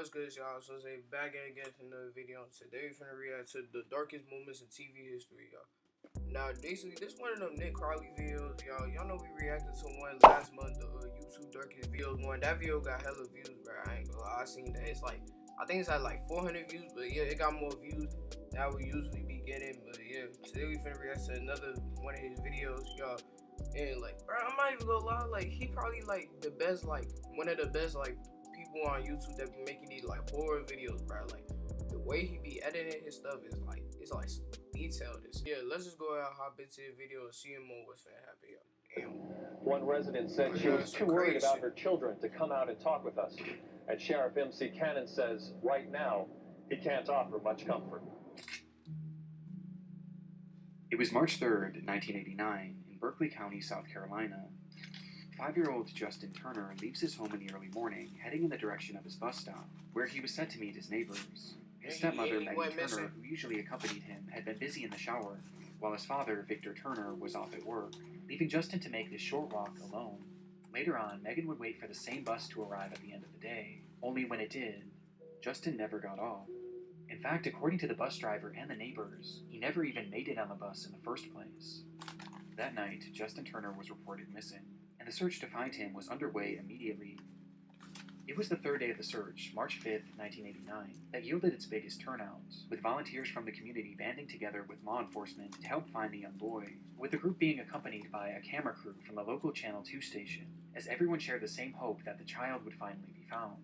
What's good, y'all? JoseVI back again to another video. Today we're finna react to the darkest moments in TV history, y'all. Now, basically, this one of them Nick Carly videos, y'all. Y'all know we reacted to one last month, the YouTube darkest videos one. That video got hella views, bro. I ain't gonna lie. I seen that. It's like, I think it's at like 400 views, but yeah, it got more views than we usually be getting. But yeah, today we finna react to another one of his videos, y'all. And like, bro, I'm not even gonna lie. Like, he probably like the best, like one of the best, like people on YouTube that be making these like horror videos, bro. Like the way he be editing his stuff is like it's like detailed. Yeah, let's just go out hop into the video and see more what's finna happen, y'all. One resident said she was too worried about her children to come out and talk with us. And Sheriff MC Cannon says right now he can't offer much comfort. It was March 3rd, 1989, in Berkeley County, South Carolina. 5-year-old Justin Turner leaves his home in the early morning, heading in the direction of his bus stop, where he was set to meet his neighbors. His stepmother, Megan Turner, who usually accompanied him, had been busy in the shower, while his father, Victor Turner, was off at work, leaving Justin to make this short walk alone. Later on, Megan would wait for the same bus to arrive at the end of the day, only when it did, Justin never got off. In fact, according to the bus driver and the neighbors, he never even made it on the bus in the first place. That night, Justin Turner was reported missing, and the search to find him was underway immediately. It was the third day of the search, March 5th, 1989, that yielded its biggest turnout, with volunteers from the community banding together with law enforcement to help find the young boy, with the group being accompanied by a camera crew from the local Channel 2 station, as everyone shared the same hope that the child would finally be found.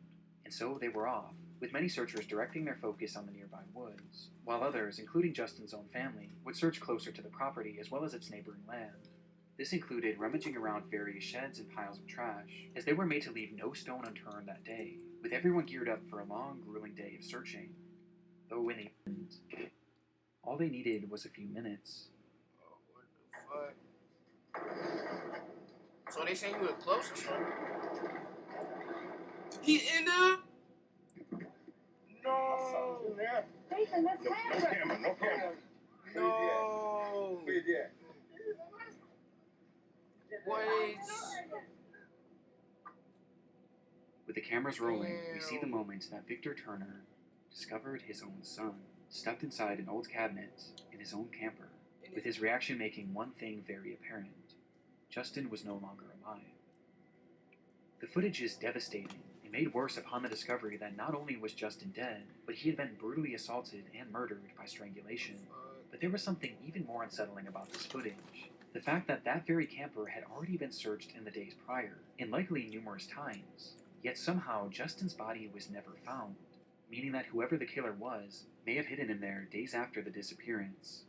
And so they were off, with many searchers directing their focus on the nearby woods, while others, including Justin's own family, would search closer to the property as well as its neighboring land. This included rummaging around various sheds and piles of trash, as they were made to leave no stone unturned that day, with everyone geared up for a long, grueling day of searching. Though in the end, all they needed was a few minutes. Oh, what the fuck? So they saying you were close or something? He's in there? No. Jason, that's camera. No camera. No. Wait. With the cameras rolling, we see the moment that Victor Turner discovered his own son, stuffed inside an old cabinet in his own camper, with his reaction making one thing very apparent. Justin was no longer alive. The footage is devastating and made worse upon the discovery that not only was Justin dead, but he had been brutally assaulted and murdered by strangulation. But there was something even more unsettling about this footage. The fact that that very camper had already been searched in the days prior, and likely numerous times, yet somehow Justin's body was never found, meaning that whoever the killer was may have hidden him there days after the disappearance.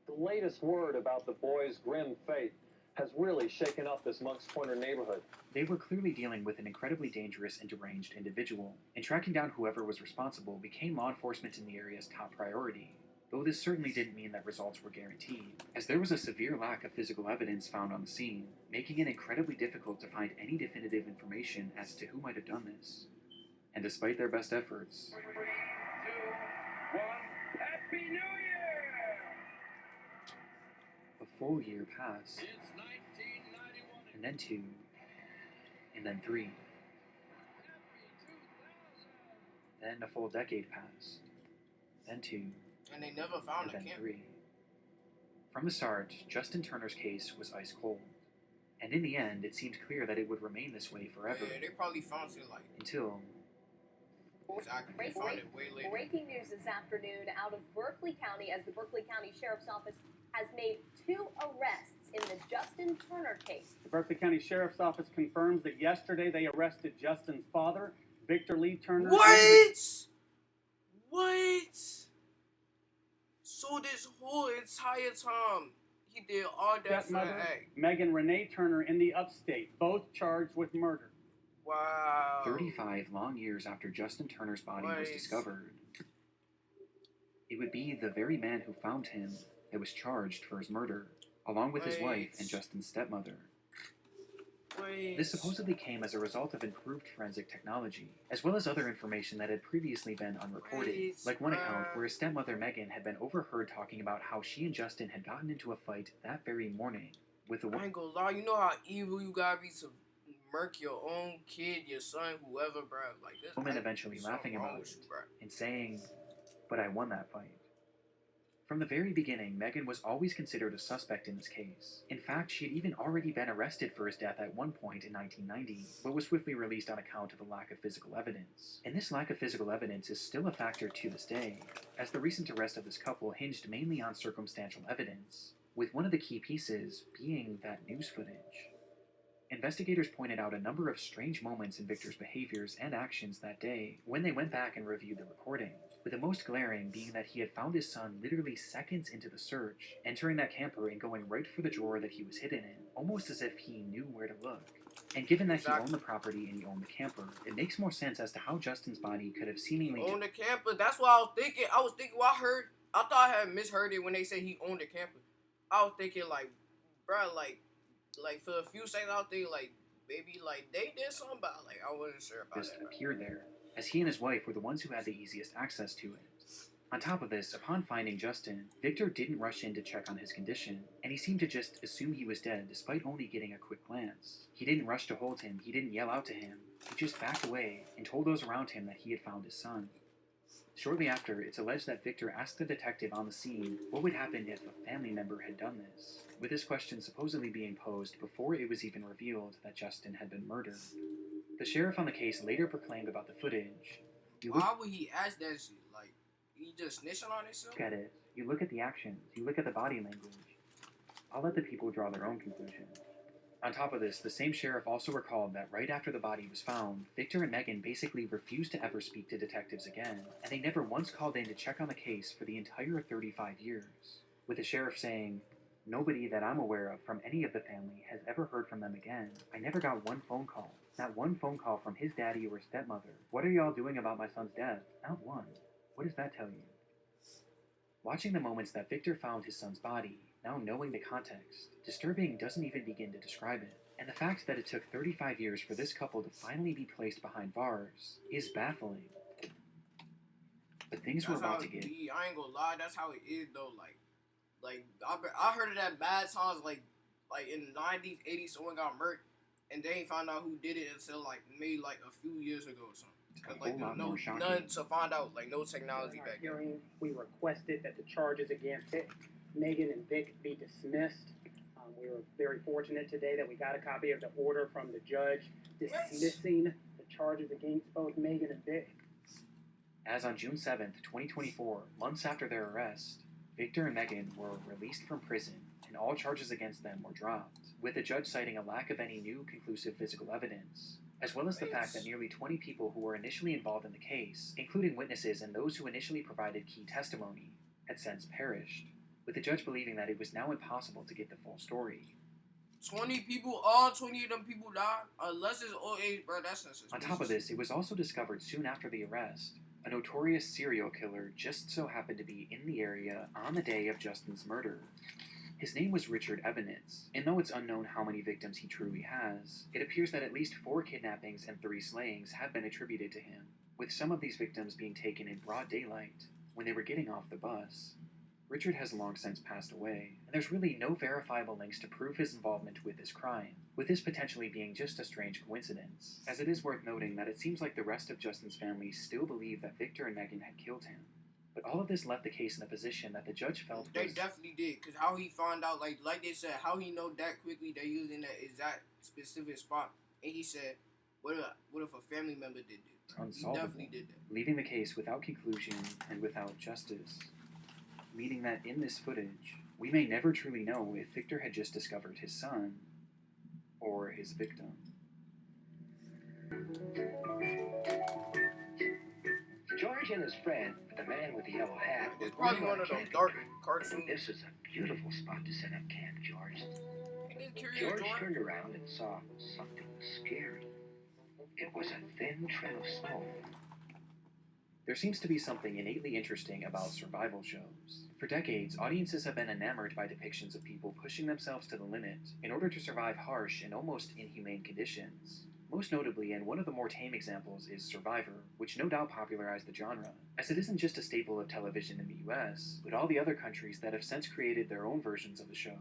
The latest word about the boy's grim fate has really shaken up this Monk's Pointer neighborhood. They were clearly dealing with an incredibly dangerous and deranged individual, and tracking down whoever was responsible became law enforcement in the area's top priority. Though this certainly didn't mean that results were guaranteed, as there was a severe lack of physical evidence found on the scene, making it incredibly difficult to find any definitive information as to who might have done this. And despite their best efforts, 3, 2, 1, Happy New Year! A full year passed, It's 1991. and then 2, and then 3. Then a full decade passed, then 2, And they never found and the then camera. 3. From the start, Justin Turner's case was ice cold, and in the end, it seemed clear that it would remain this way forever, Yeah, they probably found it like until exactly. They found it way later. Breaking news this afternoon out of Berkeley County, as the Berkeley County Sheriff's Office has made 2 arrests in the Justin Turner case. The Berkeley County Sheriff's Office confirms that yesterday they arrested Justin's father, Victor Lee Turner. What? So this whole entire time, he did all that for Stepmother, act. Megan Renee Turner in the upstate, both charged with murder. Wow. 35 long years after Justin Turner's body was discovered, it would be the very man who found him that was charged for his murder, along with his wife and Justin's stepmother. This supposedly came as a result of improved forensic technology, as well as other information that had previously been unreported, like one account where his stepmother Megan had been overheard talking about how she and Justin had gotten into a fight that very morning with a I ain't gonna lie, you know how evil you gotta be to murk your own kid, your son, whoever, bro. Like this. Woman eventually laughing about it and saying, "But I won that fight." From the very beginning, Megan was always considered a suspect in this case. In fact, she had even already been arrested for his death at one point in 1990, but was swiftly released on account of a lack of physical evidence. And this lack of physical evidence is still a factor to this day, as the recent arrest of this couple hinged mainly on circumstantial evidence, with one of the key pieces being that news footage. Investigators pointed out a number of strange moments in Victor's behaviors and actions that day when they went back and reviewed the recording, with the most glaring being that he had found his son literally seconds into the search, entering that camper and going right for the drawer that he was hidden in, almost as if he knew where to look. And given that he owned the property and he owned the camper, it makes more sense as to how Justin's body could have seemingly owned the camper. That's what I was thinking. I thought I had misheard it when they said he owned the camper. I was thinking like, bro, like for a few seconds I was thinking like maybe like they did something, but like I wasn't sure about just that. Appeared there, as he and his wife were the ones who had the easiest access to it. On top of this, upon finding Justin, Victor didn't rush in to check on his condition, and he seemed to just assume he was dead despite only getting a quick glance. He didn't rush to hold him, he didn't yell out to him, he just backed away and told those around him that he had found his son. Shortly after, it's alleged that Victor asked the detective on the scene what would happen if a family member had done this, with this question supposedly being posed before it was even revealed that Justin had been murdered. The sheriff on the case later proclaimed about the footage. Why would he ask that shit? Like, he just snitching on himself? Look at it. You look at the actions. You look at the body language. I'll let the people draw their own conclusions. On top of this, the same sheriff also recalled that right after the body was found, Victor and Megan basically refused to ever speak to detectives again, and they never once called in to check on the case for the entire 35 years, with the sheriff saying, "Nobody that I'm aware of from any of the family has ever heard from them again. I never got one phone call. Not one phone call from his daddy or stepmother. What are y'all doing about my son's death? Not one. What does that tell you?" Watching the moments that Victor found his son's body, now knowing the context, disturbing doesn't even begin to describe it. And the fact that it took 35 years for this couple to finally be placed behind bars is baffling. But things were about to get... I ain't gonna lie, that's how it is though. Like I heard of that bad times like in the 90s, 80s, someone got murked and they ain't found out who did it until like maybe like a few years ago or something. Cause like there's none to find out, like no technology back then. We requested that the charges against Megan and Vic be dismissed. We were very fortunate today that we got a copy of the order from the judge dismissing the charges against both Megan and Vic. As on June 7th, 2024, months after their arrest, Victor and Megan were released from prison and all charges against them were dropped, with the judge citing a lack of any new conclusive physical evidence, as well as the fact that nearly 20 people who were initially involved in the case, including witnesses and those who initially provided key testimony, had since perished, with the judge believing that it was now impossible to get the full story. 20 people, all 20 of them people died? Unless it's old age, bro, that's suspicious. On top of this, it was also discovered soon after the arrest, a notorious serial killer just so happened to be in the area on the day of Justin's murder. His name was Richard Evanitz, and though it's unknown how many victims he truly has, it appears that at least 4 kidnappings and 3 slayings have been attributed to him, with some of these victims being taken in broad daylight when they were getting off the bus. Richard has long since passed away, and there's really no verifiable links to prove his involvement with this crime, with this potentially being just a strange coincidence, as it is worth noting that it seems like the rest of Justin's family still believe that Victor and Megan had killed him. But all of this left the case in a position that the judge felt They definitely did, because how he found out, like they said, how he know that quickly they're using that exact specific spot, and he said, what if a family member did it? Unsolvable, he definitely did that. Leaving the case without conclusion and without justice. Meaning that in this footage, we may never truly know if Victor had just discovered his son or his victim. George and his friend, the man with the yellow hat, It's probably one of those dark cartoons. This is a beautiful spot to set up camp, George. George turned around and saw something scary. It was a thin trail of smoke. There seems to be something innately interesting about survival shows. For decades, audiences have been enamored by depictions of people pushing themselves to the limit in order to survive harsh and almost inhumane conditions. Most notably, and one of the more tame examples, is Survivor, which no doubt popularized the genre, as it isn't just a staple of television in the US, but all the other countries that have since created their own versions of the show.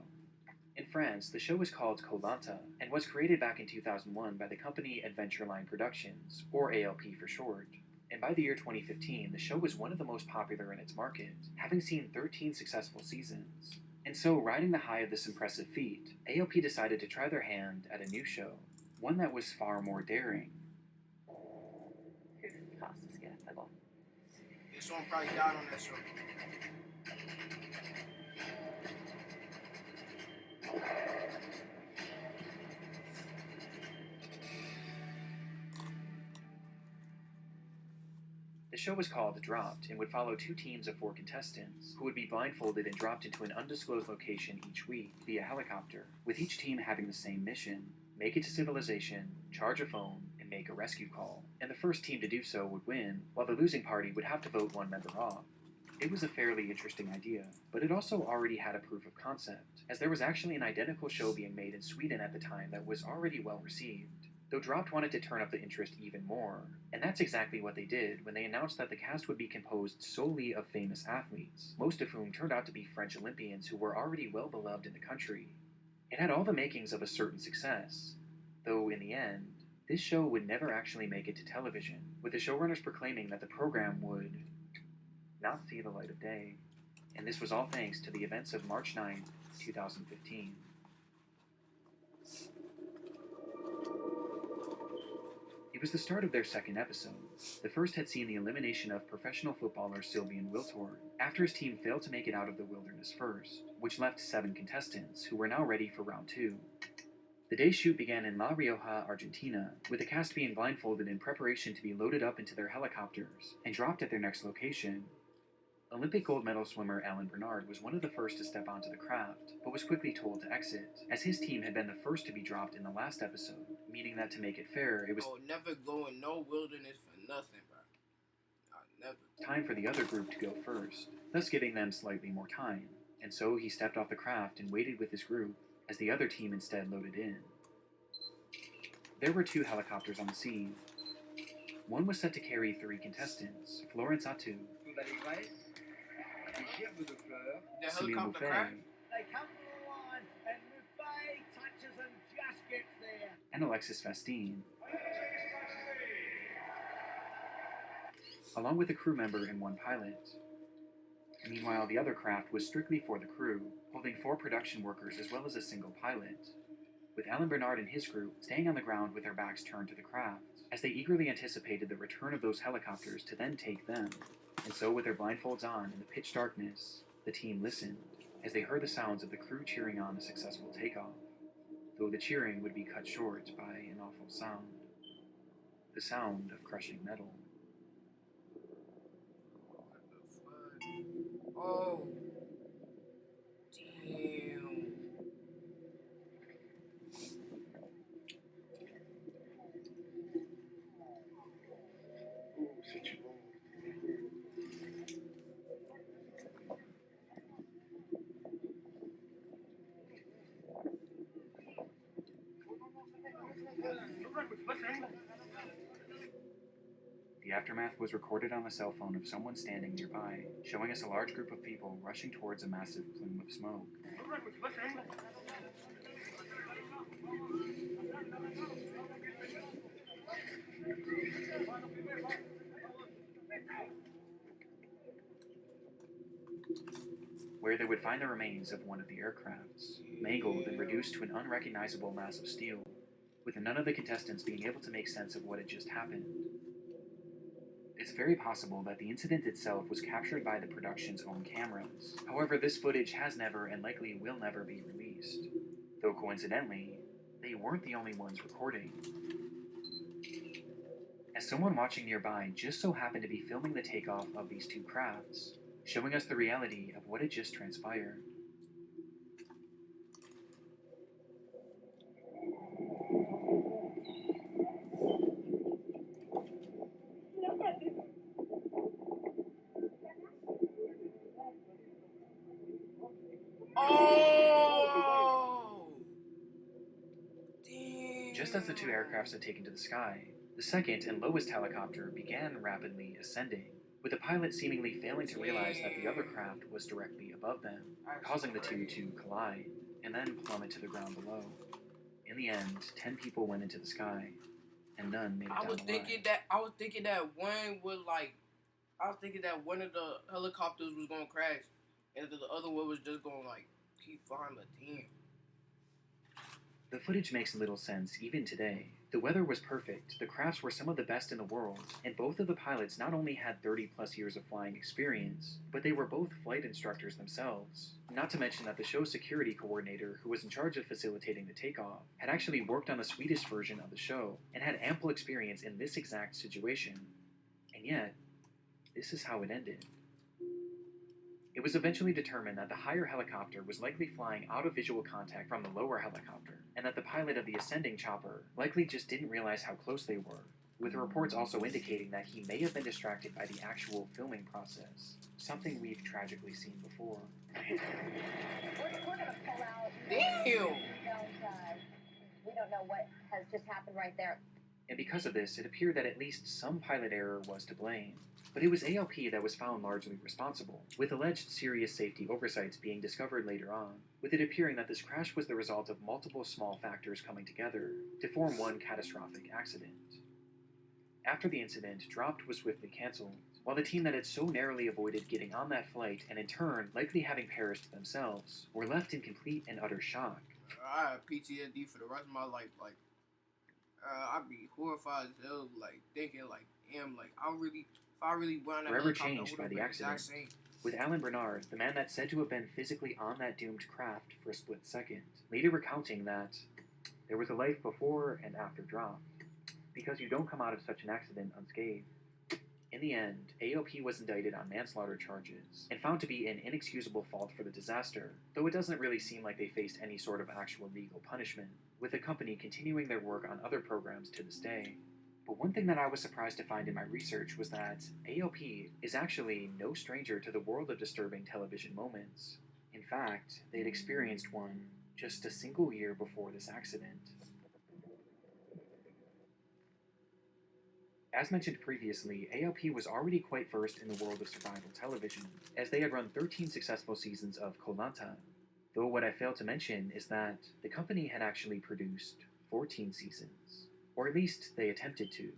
In France, the show was called Koh Lanta and was created back in 2001 by the company Adventureline Productions, or ALP for short. And by the year 2015, the show was one of the most popular in its market, having seen 13 successful seasons. And so, riding the high of this impressive feat, ALP decided to try their hand at a new show, one that was far more daring. This one probably died on that show. The show was called Dropped and would follow 2 teams of 4 contestants who would be blindfolded and dropped into an undisclosed location each week via helicopter, with each team having the same mission: make it to civilization, charge a phone, and make a rescue call. And the first team to do so would win, while the losing party would have to vote one member off. It was a fairly interesting idea, but it also already had a proof of concept, as there was actually an identical show being made in Sweden at the time that was already well received. Though Dropped wanted to turn up the interest even more, and that's exactly what they did when they announced that the cast would be composed solely of famous athletes, most of whom turned out to be French Olympians who were already well beloved in the country. It had all the makings of a certain success, though in the end, this show would never actually make it to television, with the showrunners proclaiming that the program would not see the light of day. And this was all thanks to the events of March 9, 2015. It was the start of their second episode. The first had seen the elimination of professional footballer Sylvian Wiltord, after his team failed to make it out of the wilderness first, which left 7 contestants, who were now ready for round 2. The day's shoot began in La Rioja, Argentina, with the cast being blindfolded in preparation to be loaded up into their helicopters and dropped at their next location. Olympic gold medal swimmer Alan Bernard was one of the first to step onto the craft, but was quickly told to exit, as his team had been the first to be dropped in the last episode, meaning that to make it fair, it was never go in no wilderness for nothing, bro. Never. Time for the other group to go first, thus giving them slightly more time, and so he stepped off the craft and waited with his group, as the other team instead loaded in. There were 2 helicopters on the scene. One was set to carry 3 contestants: Florence Atu, The Samir helicopter Mouffe, crash? They come to the line, and Buffet touches and just gets there. and Alexis Vastine, along with a crew member and 1 pilot. Meanwhile, the other craft was strictly for the crew, holding 4 production workers as well as a single pilot, with Alan Bernard and his group staying on the ground with their backs turned to the craft, as they eagerly anticipated the return of those helicopters to then take them. And so, with their blindfolds on in the pitch darkness, the team listened, as they heard the sounds of the crew cheering on a successful takeoff, though the cheering would be cut short by an awful sound: the sound of crushing metal. Oh, damn. The aftermath was recorded on the cell phone of someone standing nearby, showing us a large group of people rushing towards a massive plume of smoke. Where they would find the remains of one of the aircrafts, mangled and reduced to an unrecognizable mass of steel, with none of the contestants being able to make sense of what had just happened. It's very possible that the incident itself was captured by the production's own cameras. However, this footage has never and likely will never be released, though coincidentally, they weren't the only ones recording, as someone watching nearby just so happened to be filming the takeoff of these 2 crafts, showing us the reality of what had just transpired. Oh! Damn. Just as the 2 aircrafts had taken to the sky, the second and lowest helicopter began rapidly ascending, with the pilot seemingly failing to realize that the other craft was directly above them, causing the 2 to collide. and then plummet to the ground below. In the end, 10 people went into the sky, and none made it down alive. I was thinking that one of the helicopters was gonna crash, and the other one was just gonna like keep flying. But damn. The footage makes little sense even today. The weather was perfect, the crafts were some of the best in the world, and both of the pilots not only had 30+ years of flying experience, but they were both flight instructors themselves. Not to mention that the show's security coordinator, who was in charge of facilitating the takeoff, had actually worked on the Swedish version of the show, and had ample experience in this exact situation. And yet, this is how it ended. It was eventually determined that the higher helicopter was likely flying out of visual contact from the lower helicopter, and that the pilot of the ascending chopper likely just didn't realize how close they were, with the reports also indicating that he may have been distracted by the actual filming process, something we've tragically seen before. We're going to pull out. Damn! We don't know what has just happened right there. And because of this, it appeared that at least some pilot error was to blame. But it was ALP that was found largely responsible, with alleged serious safety oversights being discovered later on, with it appearing that this crash was the result of multiple small factors coming together to form one catastrophic accident. After the incident, Dropped was swiftly cancelled, while the team that had so narrowly avoided getting on that flight and in turn likely having perished themselves were left in complete and utter shock. I have PTSD for the rest of my life. Like, I'd be horrified as hell. Like thinking, like, damn, like if I really went Forever changed by the accident, with Alan Bernard, the man that's said to have been physically on that doomed craft for a split second, later recounting that there was a life before and after Drop, because you don't come out of such an accident unscathed. In the end, AOP was indicted on manslaughter charges, and found to be an inexcusable fault for the disaster, though it doesn't really seem like they faced any sort of actual legal punishment, with the company continuing their work on other programs to this day. But one thing that I was surprised to find in my research was that AOP is actually no stranger to the world of disturbing television moments. In fact, they had experienced one just a single year before this accident. As mentioned previously, AOP was already quite versed in the world of survival television, as they had run 13 successful seasons of Koh Lanta. Though what I failed to mention is that the company had actually produced 14 seasons. Or at least they attempted to.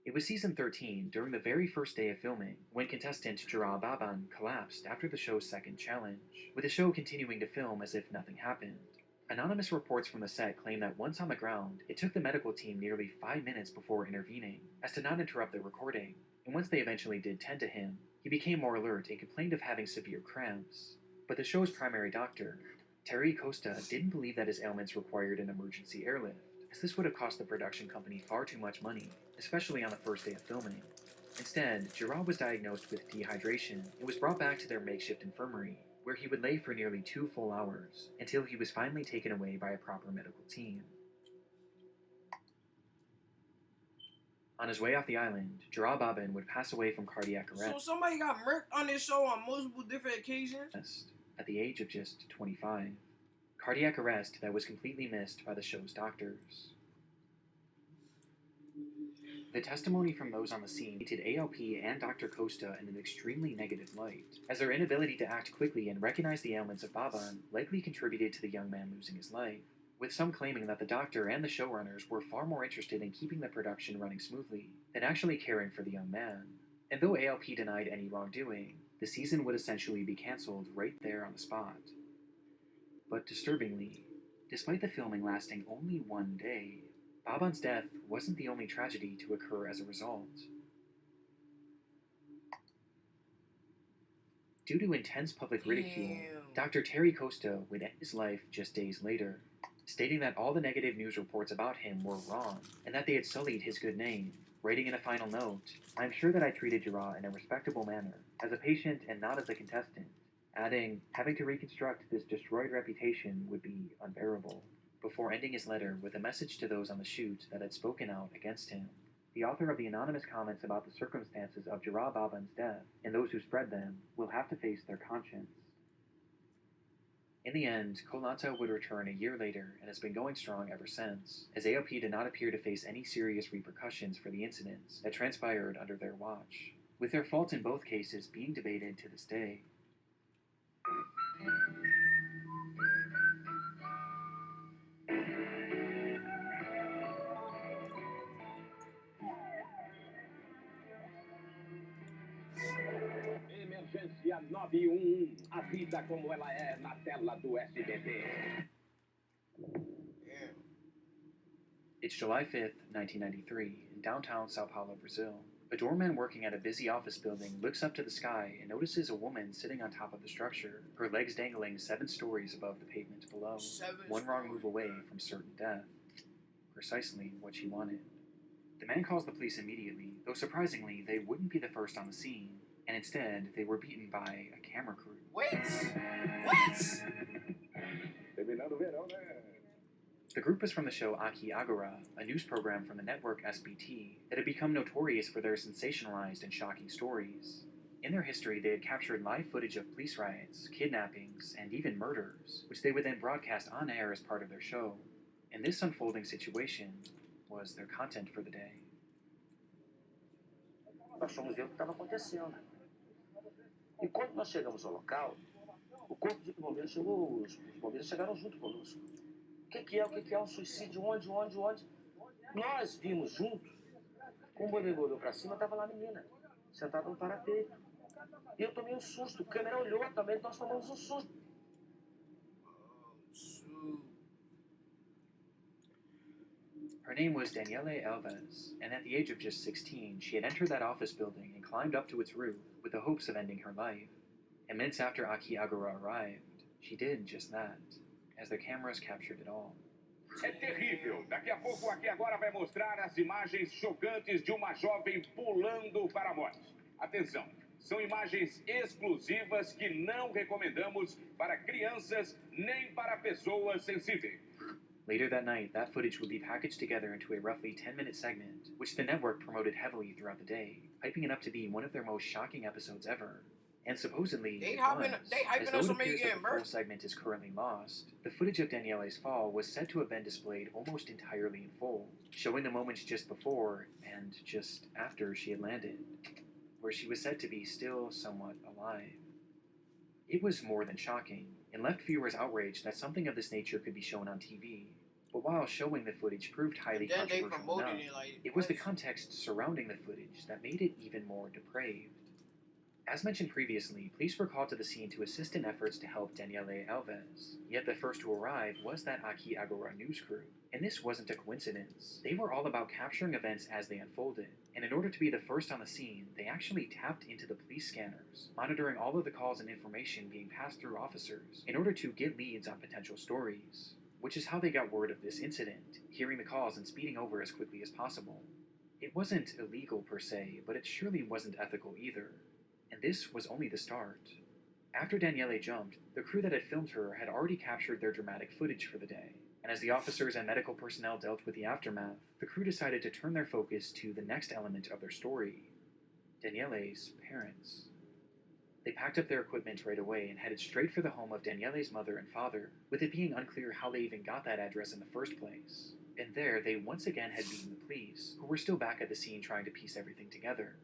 It was season 13, during the very first day of filming, when contestant Jara Baban collapsed after the show's second challenge, with the show continuing to film as if nothing happened. Anonymous reports from the set claim that once on the ground, it took the medical team nearly 5 minutes before intervening, as to not interrupt the recording, and once they eventually did tend to him, he became more alert and complained of having severe cramps. But the show's primary doctor, Terry Costa, didn't believe that his ailments required an emergency airlift, as this would have cost the production company far too much money, especially on the first day of filming. Instead, Gerard was diagnosed with dehydration and was brought back to their makeshift infirmary, where he would lay for nearly 2 full hours, until he was finally taken away by a proper medical team. On his way off the island, Gerard Babin would pass away from cardiac arrest. So somebody got murked on this show on multiple different occasions? At the age of just 25. Cardiac arrest that was completely missed by the show's doctors. The testimony from those on the scene painted ALP and Dr. Costa in an extremely negative light, as their inability to act quickly and recognize the ailments of Baban likely contributed to the young man losing his life, with some claiming that the doctor and the showrunners were far more interested in keeping the production running smoothly than actually caring for the young man. And though ALP denied any wrongdoing, the season would essentially be cancelled right there on the spot. But disturbingly, despite the filming lasting only 1 day, Baban's death wasn't the only tragedy to occur as a result. Due to intense public ridicule, Dr. Terry Costa would end his life just days later, stating that all the negative news reports about him were wrong, and that they had sullied his good name, writing in a final note, "I'm sure that I treated Gerard in a respectable manner, as a patient and not as a contestant," adding, "having to reconstruct this destroyed reputation would be unbearable," before ending his letter with a message to those on the shoot that had spoken out against him. The author of the anonymous comments about the circumstances of Gerard Baban's death, and those who spread them, will have to face their conscience. In the end, Koh Lanta would return a year later and has been going strong ever since, as AOP did not appear to face any serious repercussions for the incidents that transpired under their watch, with their fault in both cases being debated to this day. 911, a vida como ela é na tela do SBT. Yeah. It's July 5th, 1993, in downtown Sao Paulo, Brazil. A doorman working at a busy office building looks up to the sky and notices a woman sitting on top of the structure, her legs dangling 7 stories above the pavement below, one wrong move away from certain death. Precisely what she wanted. The man calls the police immediately, though surprisingly, they wouldn't be the first on the scene, and instead, they were beaten by a camera crew. What? What? The group was from the show Aki Agora, a news program from the network SBT that had become notorious for their sensationalized and shocking stories. In their history, they had captured live footage of police riots, kidnappings, and even murders, which they would then broadcast on air as part of their show. And this unfolding situation was their content for the day. Nós fomos ver o que estava acontecendo. E quando nós chegamos ao local, o corpo de bombeiros chegou, os bombeiros chegaram junto conosco. O que é um suicídio? Onde? Nós vimos junto. Quando o bombeiro olhou para cima, estava lá a menina, sentada no parapeito. E eu tomei um susto, a câmera olhou também, nós tomamos um susto. Her name was Daniele Alves, and at the age of just 16, she had entered that office building and climbed up to its roof with the hopes of ending her life. And minutes after Aki Agora arrived, she did just that, as their cameras captured it all. É terrível. Daqui a pouco, aqui agora vai mostrar as imagens chocantes de uma jovem pulando para a morte. Atenção, são imagens exclusivas que não recomendamos para crianças nem para pessoas sensíveis. Later that night, that footage would be packaged together into a roughly 10-minute segment, which the network promoted heavily throughout the day, hyping it up to be one of their most shocking episodes ever. And supposedly, They it hyping was, us as though on it appears getting that the full segment is currently lost. The footage of Daniele's fall was said to have been displayed almost entirely in full, showing the moments just before and just after she had landed, where she was said to be still somewhat alive. It was more than shocking, and left viewers outraged that something of this nature could be shown on TV. But while showing the footage proved highly controversial enough, it was the context surrounding the footage that made it even more depraved. As mentioned previously, police were called to the scene to assist in efforts to help Daniele Alves. Yet the first to arrive was that Aki Agora news crew. And this wasn't a coincidence. They were all about capturing events as they unfolded. And in order to be the first on the scene, they actually tapped into the police scanners, monitoring all of the calls and information being passed through officers in order to get leads on potential stories. Which is how they got word of this incident, hearing the calls and speeding over as quickly as possible. It wasn't illegal per se, but it surely wasn't ethical either. And this was only the start. After Daniele jumped, the crew that had filmed her had already captured their dramatic footage for the day, and as the officers and medical personnel dealt with the aftermath, the crew decided to turn their focus to the next element of their story, Daniele's parents. They packed up their equipment right away and headed straight for the home of Daniele's mother and father, with it being unclear how they even got that address in the first place. And there, they once again had beaten the police, who were still back at the scene trying to piece everything together.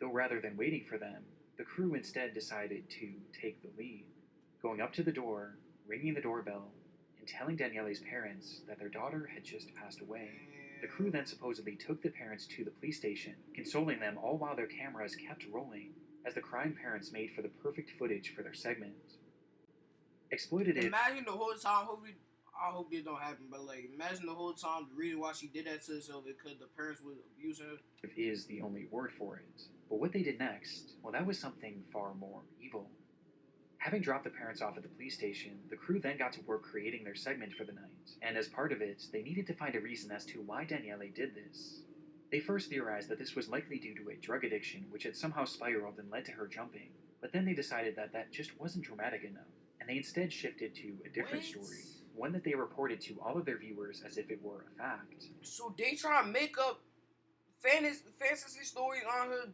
Though rather than waiting for them, the crew instead decided to take the lead, going up to the door, ringing the doorbell, and telling Daniele's parents that their daughter had just passed away. The crew then supposedly took the parents to the police station, consoling them all while their cameras kept rolling, as the crying parents made for the perfect footage for their segment. Exploitative. Imagine the whole time, I hope this don't happen, but like, imagine the whole time the reason why she did that to herself is because the parents would abuse her. Is the only word for it. But what they did next, well, that was something far more evil. Having dropped the parents off at the police station, the crew then got to work creating their segment for the night, and as part of it, they needed to find a reason as to why Daniele did this. They first theorized that this was likely due to a drug addiction which had somehow spiraled and led to her jumping, but then they decided that that just wasn't dramatic enough, and they instead shifted to a different story, one that they reported to all of their viewers as if it were a fact. So they try to make up fantasy stories on her.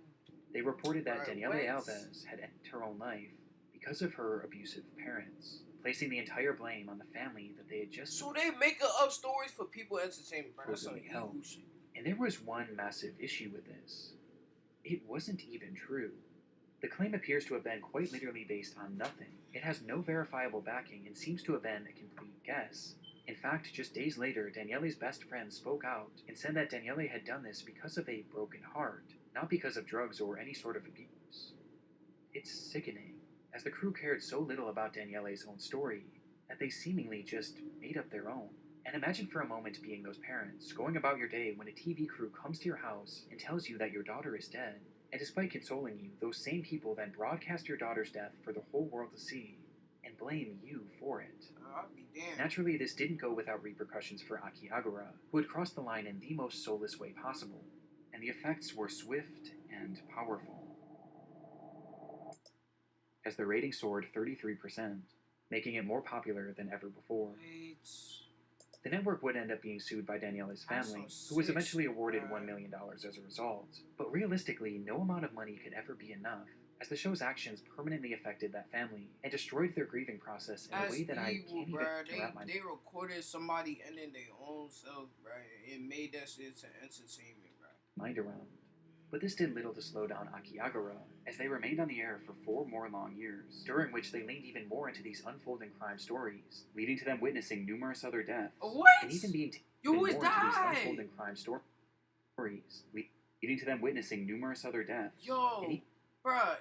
They reported that Daniele Alves had ended her own life because of her abusive parents, placing the entire blame on the family that they had just... So they make up stories for people entertainment, bro. That's some evil shit. And there was one massive issue with this. It wasn't even true. The claim appears to have been quite literally based on nothing. It has no verifiable backing and seems to have been a complete guess. In fact, just days later, Daniele's best friend spoke out and said that Daniele had done this because of a broken heart, not because of drugs or any sort of abuse. It's sickening. as the crew cared so little about Daniele's own story that they seemingly just made up their own. And imagine for a moment being those parents, going about your day when a TV crew comes to your house and tells you that your daughter is dead, and despite consoling you, those same people then broadcast your daughter's death for the whole world to see, and blame you for it. I'll be damned. Naturally, this didn't go without repercussions for Akiagara, who had crossed the line in the most soulless way possible, and the effects were swift and powerful. As the rating soared 33%, making it more popular than ever before. Wait. The network would end up being sued by Daniele's family, who was eventually awarded $1 million as a result. But realistically, no amount of money could ever be enough, as the show's actions permanently affected that family and destroyed their grieving process in a way that I can't even wrap my... They recorded somebody ending their own self, bruh, and made that shit to entertainment, bruh. mind around. But this did little to slow down Akiagara, as they remained on the air for 4 more long years, during which they leaned even more into these unfolding crime stories, leading to them witnessing numerous other deaths, What? and even being You more was into these died. unfolding crime stories, leading to them witnessing numerous other deaths. Yo, bruh,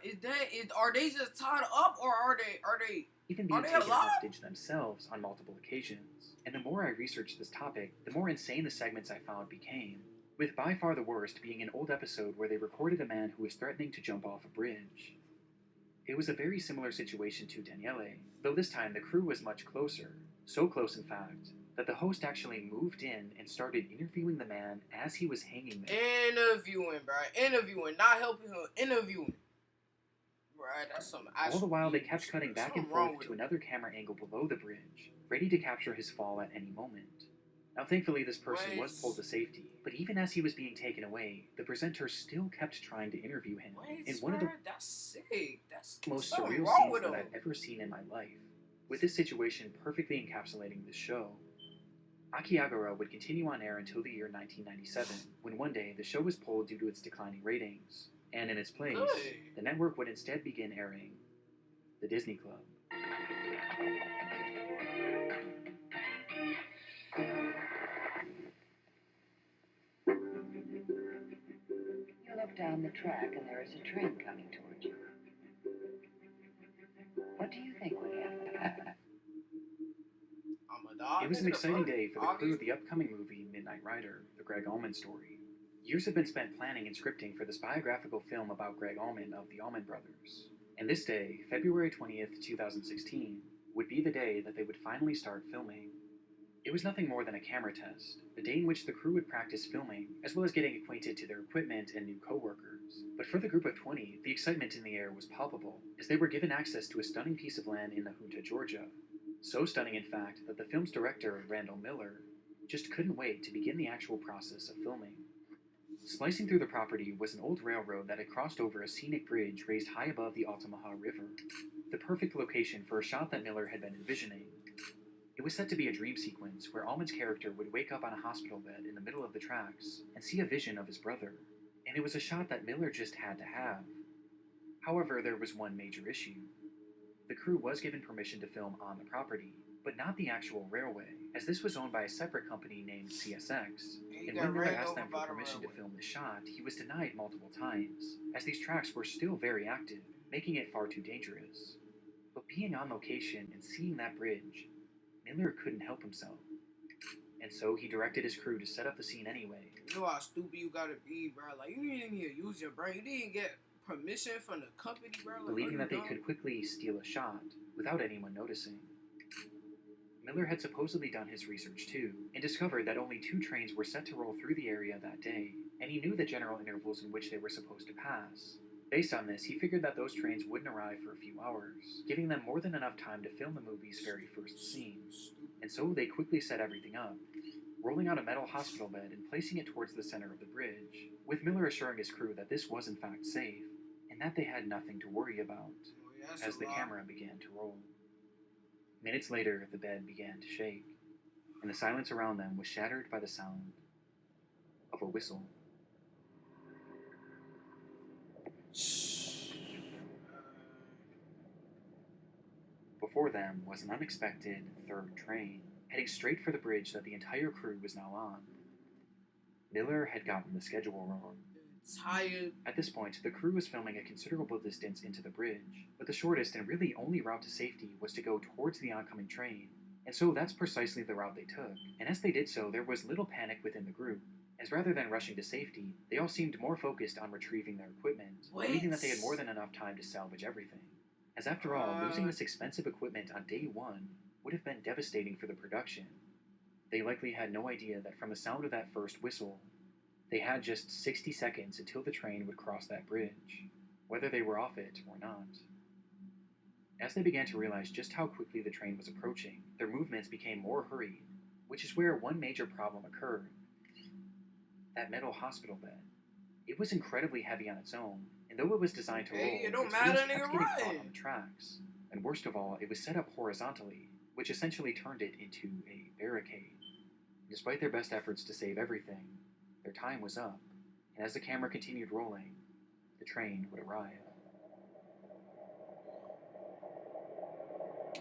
are they just tied up, or are they even being are they taken alive? hostage themselves on multiple occasions. And the more I researched this topic, the more insane the segments I found became, with by far the worst being an old episode where they recorded a man who was threatening to jump off a bridge. It was a very similar situation to Daniele, though this time the crew was much closer, so close in fact, that the host actually moved in and started interviewing the man as he was hanging there. Interviewing, not helping him, interviewing. Right, that's something. All the while, they kept cutting back and forth to another camera angle below the bridge, ready to capture his fall at any moment. Now, thankfully, this person was pulled to safety, but even as he was being taken away, the presenter still kept trying to interview him in one of the that's sick. That's most surreal scenes that I've ever seen in my life, with this situation perfectly encapsulating the show. Akiagara would continue on air until the year 1997, when one day the show was pulled due to its declining ratings, and in its place, the network would instead begin airing The Disney Club. You look down the track and there is a train coming towards you. What do you think would happen? It was an exciting day for the crew of the upcoming movie Midnight Rider, the Greg Allman story. Years have been spent planning and scripting for this biographical film about Greg Allman of the Allman Brothers. And this day, February 20th, 2016, would be the day that they would finally start filming. It was nothing more than a camera test, a day in which the crew would practice filming, as well as getting acquainted to their equipment and new co-workers. But for the group of 20, the excitement in the air was palpable, as they were given access to a stunning piece of land in Nahunta, Georgia. So stunning, in fact, that the film's director, Randall Miller, just couldn't wait to begin the actual process of filming. Slicing through the property was an old railroad that had crossed over a scenic bridge raised high above the Altamaha River, the perfect location for a shot that Miller had been envisioning. It was set to be a dream sequence where Allman's character would wake up on a hospital bed in the middle of the tracks and see a vision of his brother, and it was a shot that Miller just had to have. However, there was one major issue. The crew was given permission to film on the property, but not the actual railway, as this was owned by a separate company named CSX, and when Miller asked them for permission to film the shot, he was denied multiple times, as these tracks were still very active, making it far too dangerous. But being on location and seeing that bridge, Miller couldn't help himself. And so he directed his crew to set up the scene anyway. You know how stupid you gotta be, bro. Like, you didn't even use your brain. You didn't get permission from the company, bro. Like, believing that they could quickly steal a shot without anyone noticing. Miller had supposedly done his research too, and discovered that only 2 trains were set to roll through the area that day, and he knew the general intervals in which they were supposed to pass. Based on this, he figured that those trains wouldn't arrive for a few hours, giving them more than enough time to film the movie's very first scene. And so they quickly set everything up, rolling out a metal hospital bed and placing it towards the center of the bridge, with Miller assuring his crew that this was in fact safe, and that they had nothing to worry about, as the camera began to roll. Minutes later, the bed began to shake, and the silence around them was shattered by the sound of a whistle. Before them was an unexpected 3rd train, heading straight for the bridge that the entire crew was now on. Miller had gotten the schedule wrong. tired. At this point, the crew was filming a considerable distance into the bridge, but the shortest and really only route to safety was to go towards the oncoming train. And so that's precisely the route they took. And as they did so, there was little panic within the group, as rather than rushing to safety, they all seemed more focused on retrieving their equipment, believing that they had more than enough time to salvage everything. As after all, losing this expensive equipment on day one would have been devastating for the production. They likely had no idea that from the sound of that first whistle, they had just 60 seconds until the train would cross that bridge, whether they were off it or not. As they began to realize just how quickly the train was approaching, their movements became more hurried, which is where one major problem occurred. That metal hospital bed. It was incredibly heavy on its own, and though it was designed to roll, It don't its matter, wheels nigga, kept getting caught run. on the tracks. And worst of all, it was set up horizontally, which essentially turned it into a barricade. Despite their best efforts to save everything, their time was up, and as the camera continued rolling, the train would arrive.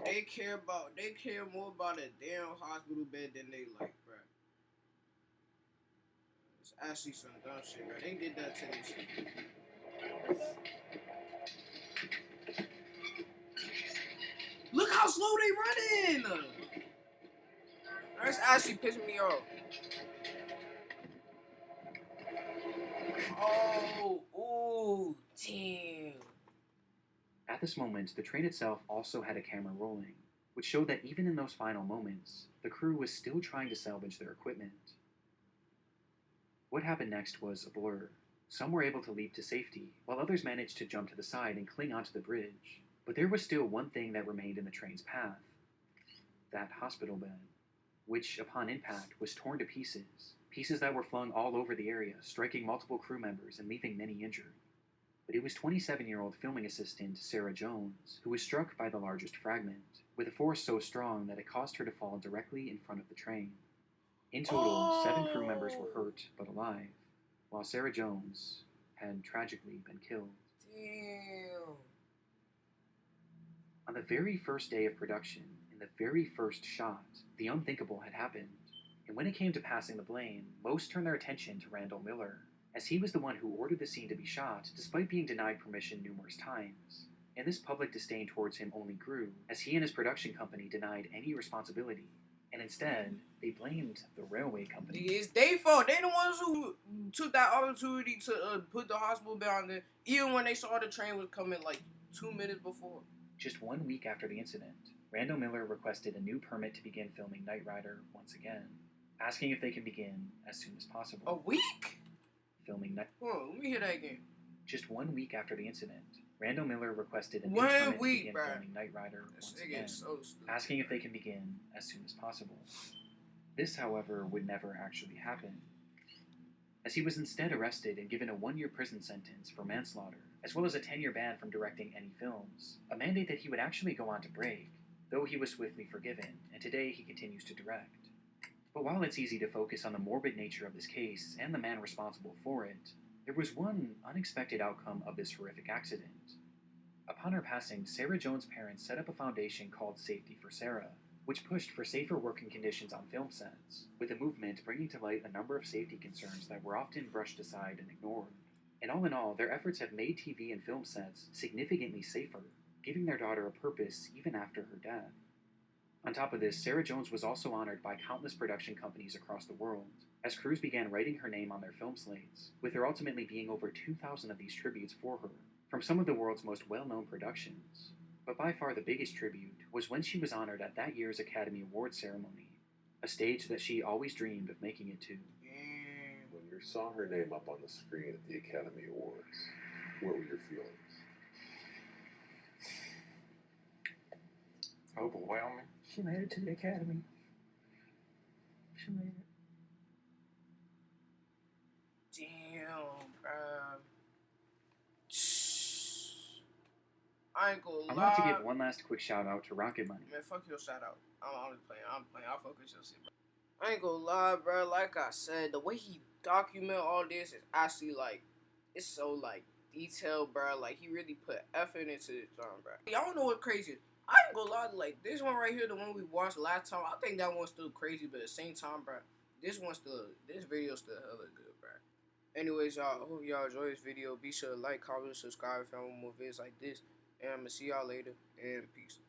They care more about a damn hospital bed than they like, bro. It's actually some dumb shit, bro. They did that to this shit. Look how slow they running! That's actually pissing me off. Oh, damn. At this moment, the train itself also had a camera rolling, which showed that even in those final moments, the crew was still trying to salvage their equipment. What happened next was a blur. Some were able to leap to safety, while others managed to jump to the side and cling onto the bridge. But there was still one thing that remained in the train's path. That hospital bed, which, upon impact, was torn to pieces. Pieces that were flung all over the area, striking multiple crew members and leaving many injured. But it was 27-year-old filming assistant Sarah Jones who was struck by the largest fragment, with a force so strong that it caused her to fall directly in front of the train. In total, 7 crew members were hurt but alive, while Sarah Jones had tragically been killed. Damn. On the very first day of production, in the very first shot, the unthinkable had happened. And when it came to passing the blame, most turned their attention to Randall Miller, as he was the one who ordered the scene to be shot despite being denied permission numerous times. And this public disdain towards him only grew, as he and his production company denied any responsibility, and instead, they blamed the railway company. It's their fault. They the ones who took that opportunity to put the hospital bed on there, even when they saw the train was coming like 2 minutes before. Just 1 week after the incident, Randall Miller requested a new permit to begin filming Knight Rider once again, asking if they could begin as soon as possible. A week? Filming Knight. Hold on, let me hear that again. Just 1 week after the incident, Randall Miller requested a new 1 permit to week, begin bro. filming Knight Rider once again, So stupid. asking if they can begin as soon as possible. This, however, would never actually happen, as he was instead arrested and given a 1-year prison sentence for manslaughter, as well as a 10-year ban from directing any films, a mandate that he would actually go on to break, though he was swiftly forgiven, and today he continues to direct. But while it's easy to focus on the morbid nature of this case and the man responsible for it, there was one unexpected outcome of this horrific accident. Upon her passing, Sarah Jones' parents set up a foundation called Safety for Sarah, which pushed for safer working conditions on film sets, with the movement bringing to light a number of safety concerns that were often brushed aside and ignored. And all in all, their efforts have made TV and film sets significantly safer, giving their daughter a purpose even after her death. On top of this, Sarah Jones was also honored by countless production companies across the world, as crews began writing her name on their film slates, with there ultimately being over 2,000 of these tributes for her, from some of the world's most well-known productions. But by far the biggest tribute was when she was honored at that year's Academy Awards ceremony, a stage that she always dreamed of making it to. When you saw her name up on the screen at the Academy Awards, what were your feelings? Overwhelming. She made it to the Academy. She made it. Damn, bro. I ain't gonna lie. I want to give one last quick shout out to Rocket Money. Man, fuck your shout out. I'm playing. I'll focus your shit, bro. I ain't gonna lie, bro. Like I said, the way he document all this is actually like, it's so like detailed, bro. Like he really put effort into this song, bro. Y'all don't know what crazy is. I ain't gonna lie, like this one right here, the one we watched last time. I think that one's still crazy, but at the same time, bro, this video still hella good, bro. Anyways, y'all, I hope y'all enjoy this video. Be sure to like, comment, subscribe if y'all want more videos like this. And I'm going to see y'all later. And peace.